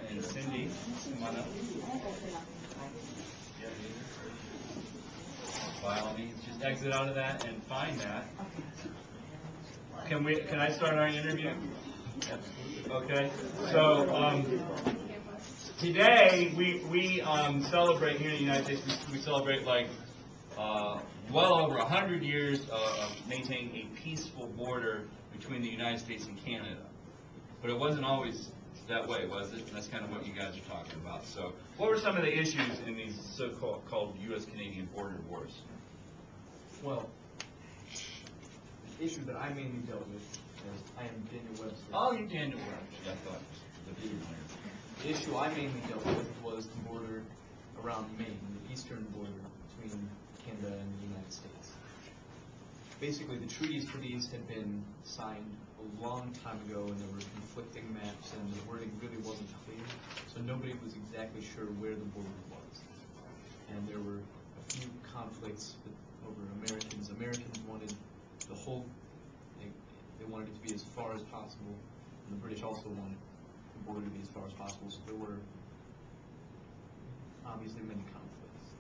and Cindy, come on up. By all means, just exit out of that and find that. Can I start our interview? Okay. So today we celebrate here in the United States. We celebrate like well over 100 years of maintaining a peaceful border between the United States and Canada. But it wasn't always that way, was it? And that's kind of what you guys are talking about. So what were some of the issues in these so-called U.S.-Canadian border wars? Well, the issue that I mainly dealt with is I am Daniel Webster. Oh, you're Daniel Webster. I thought the issue I mainly dealt with was the border around Maine, the eastern border between Canada and the United States. Basically, the treaties for these had been signed a long time ago, and there were conflicting maps, and the wording really wasn't clear, so nobody was exactly sure where the border was. And there were a few conflicts over Americans. Americans wanted the whole, they wanted it to be as far as possible, and the British also wanted the border to be as far as possible, so there were obviously many conflicts.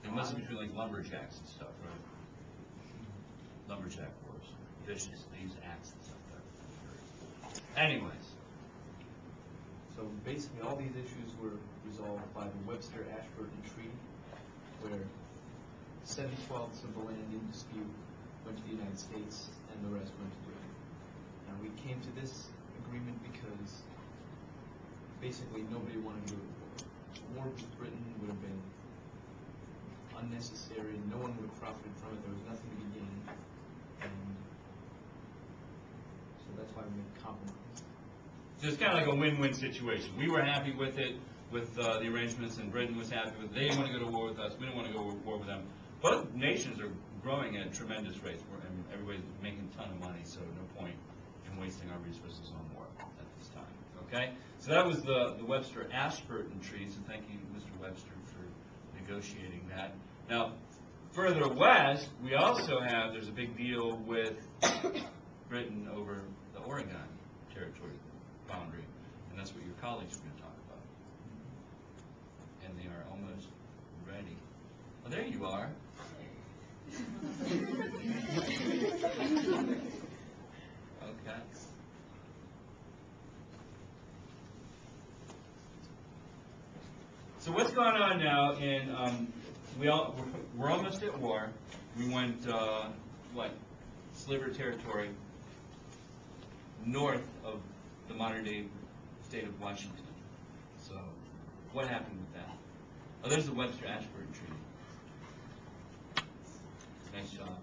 It must have been like lumberjacks and stuff, right? Lumberjack wars, vicious, they use axes and stuff. Anyways. So basically all these issues were resolved by the Webster-Ashburton Treaty, where 70/12 of the land in dispute went to the United States and the rest went to Britain. Now we came to this agreement because basically nobody wanted to go to war. War with Britain would have been unnecessary, no one would have profited from it, there was nothing to be gained, and so that's why we made a compromise. So it's kind of like a win-win situation. We were happy with it, with the arrangements, and Britain was happy with it. They didn't want to go to war with us, we didn't want to go to war with them. Both nations are growing at tremendous rates, and everybody's making a ton of money, so no point in wasting our resources on war at this time. Okay? So that was the Webster-Ashburton Treaty, so thank you, Mr. Webster, for negotiating that. Now, further west, we also have, there's a big deal with Britain over the Oregon territory boundary, and that's what your colleagues are going to talk about. And they are almost ready. Oh, there you are. Okay. So what's going on now in, we're almost at war. We went, sliver territory north of the modern-day state of Washington. So what happened with that? Oh, there's the Webster-Ashburton Treaty. Nice job. All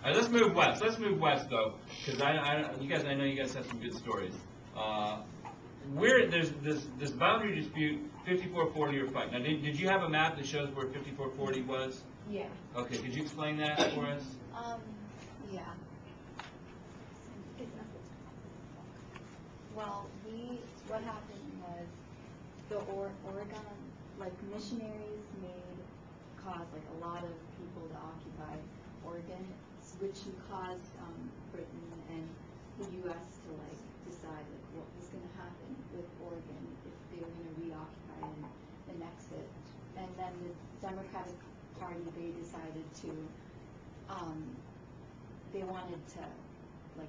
right, let's move west. Let's move west, though, because I know you guys have some good stories. There's this boundary dispute, 5440 or fight. Now, did you have a map that shows where 5440 was? Yeah. Okay, could you explain that for us? Yeah. Well, what happened was the Oregon, missionaries caused a lot of people to occupy Oregon, which caused Britain and the U.S. to decide what was going to happen with Oregon if they were going to reoccupy and annex it. And then the Democratic Party, they decided to, they wanted to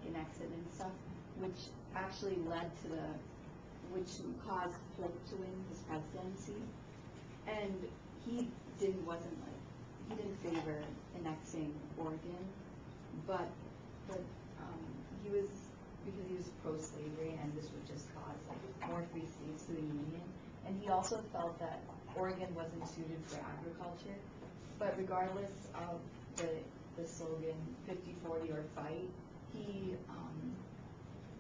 annex it and stuff, which actually led to which caused Polk to win his presidency. And he didn't favor annexing Oregon, but he was, because he was pro-slavery, and this would just cause more free states to the Union. And he also felt that Oregon wasn't suited for agriculture. But regardless of the slogan 50-40 or fight, he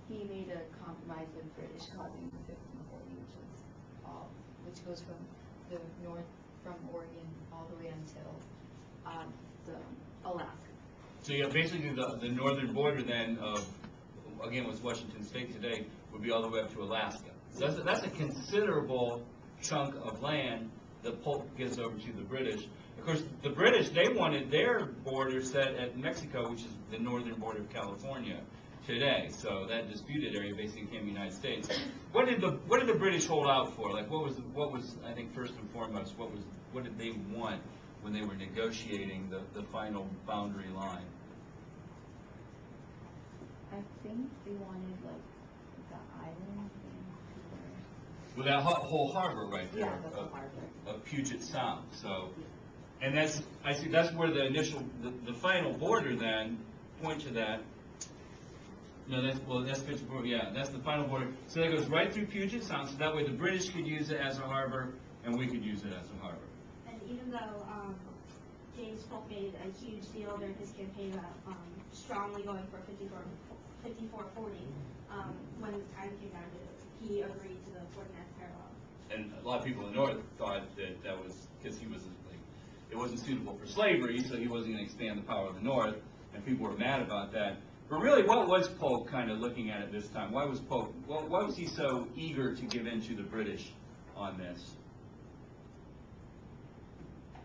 made a compromise with British, causing 50-40, which goes from the north, from Oregon all the way until Alaska. So yeah, basically the northern border then of, again, what's Washington State today, would be all the way up to Alaska. So that's a considerable chunk of land that Polk gives over to the British. Of course, the British, they wanted their border set at Mexico, which is the northern border of California. today. So that disputed area basically became the United States. What did the British hold out for? Like what was I think first and foremost what did they want when they were negotiating the final boundary line? I think they wanted like the island thing. Well, that whole harbor right there Yeah, the whole harbor. of Puget Sound. So, and that's where the initial the final border then point to that. No, that's Pittsburgh. Yeah, that's the final border. So that goes right through Puget Sound. So that way the British could use it as a harbor, and we could use it as a harbor. And even though James Polk made a huge deal during his campaign about strongly going for 5440, when the time came down to it, he agreed to the 49th parallel. And a lot of people in the North thought that was because he was like, it wasn't suitable for slavery, so he wasn't going to expand the power of the North, and people were mad about that. But really, what was Polk kind of looking at this time? Why was Polk? Why was he so eager to give in to the British on this?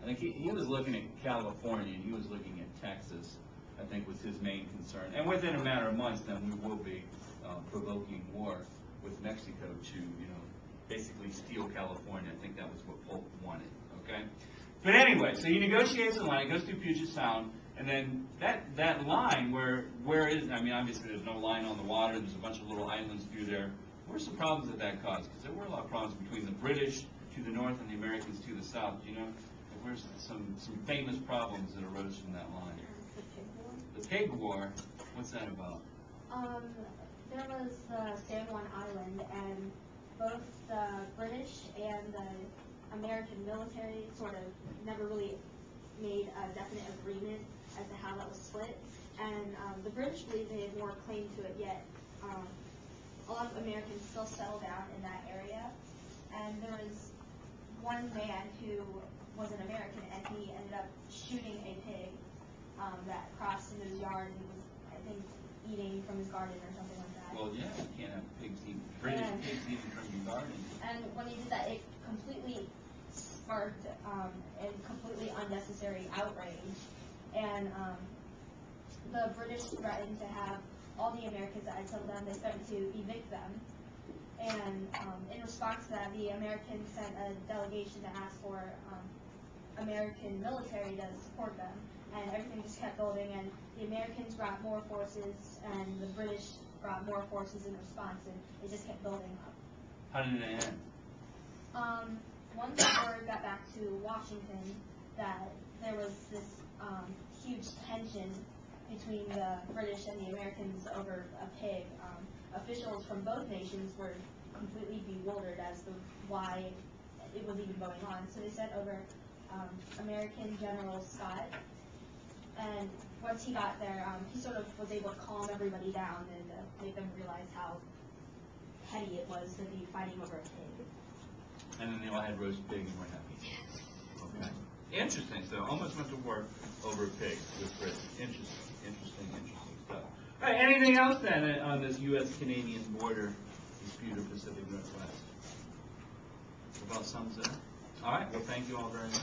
I think he was looking at California, and he was looking at Texas, I think was his main concern. And within a matter of months, then we will be provoking war with Mexico to, basically steal California. I think that was what Polk wanted, okay? But anyway, so he negotiates a line, it goes through Puget Sound, and then that line, where is, I mean, obviously there's no line on the water, there's a bunch of little islands through there. Where's the problems that caused? Because there were a lot of problems between the British to the north and the Americans to the south, Where's some famous problems that arose from that line? The Pig War. The Pig War, what's that about? There was San Juan Island, and both the British and the American military sort of never really made a definite agreement as to how that was split. And the British believed they had more claim to it, yet a lot of Americans still settled down in that area. And there was one man who was an American, and he ended up shooting a pig that crossed into his yard and was, I think, eating from his garden or something like that. Well, yeah, you can't have pigs eating, British pigs eating from your garden. And when he did that, it completely sparked a completely unnecessary outrage. And the British threatened to have all the Americans that had settled down, they threatened to evict them. And in response to that, the Americans sent a delegation to ask for American military to support them. And everything just kept building, and the Americans brought more forces, and the British brought more forces in response, and it just kept building up. How did it end? Once the word got back to Washington that there was this huge tension between the British and the Americans over a pig, officials from both nations were completely bewildered as to why it was even going on. So they sent over American General Scott, and once he got there, he sort of was able to calm everybody down and make them realize how petty it was to be fighting over a pig. And then they all had roast pig and were happy. Okay. Interesting. So almost went to war over a pig with Britain. Interesting stuff. All right. Anything else then on this U.S.-Canadian border dispute of Pacific Northwest? About sums it up. All right. Well, thank you all very much.